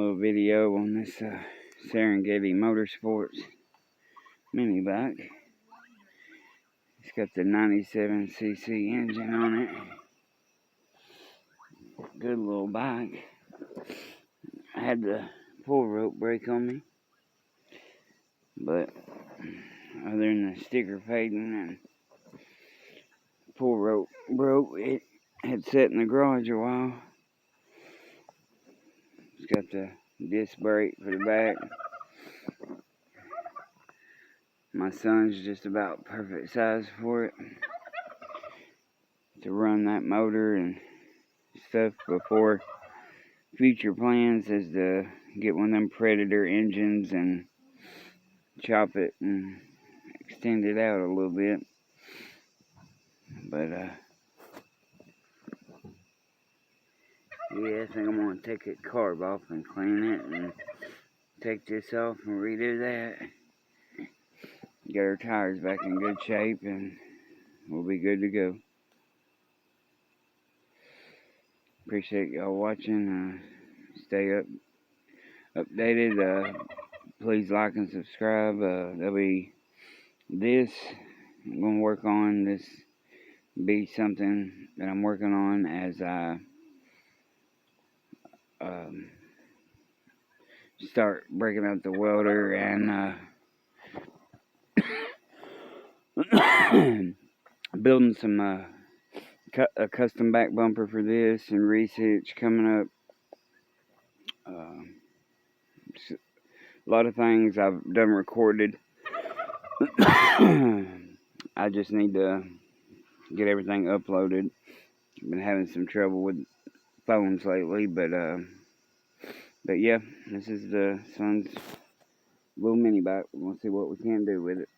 little video on this Serengeti Motorsports mini bike. It's got the 97cc engine on it. Good little bike. I had the pull rope break on me, but other than the sticker fading and pull rope broke, it had sat in the garage a while. It's got the disc brake for the back. My son's just about perfect size for it to run that motor and stuff. Before future plans is to get one of them Predator engines and chop it and extend it out a little bit. But yeah, I think I'm gonna take that carb off and clean it and take this off and redo that. Get our tires back in good shape and we'll be good to go. Appreciate y'all watching. Stay updated. Please like and subscribe. There'll be this. I'm gonna work on this. Be something that I'm working on as I start breaking out the welder and building some a custom back bumper for this and research coming up. A lot of things I've done recorded. I just need to get everything uploaded. I've been having some trouble with phones lately, but yeah, this is the son's little mini bike. We'll see what we can do with it.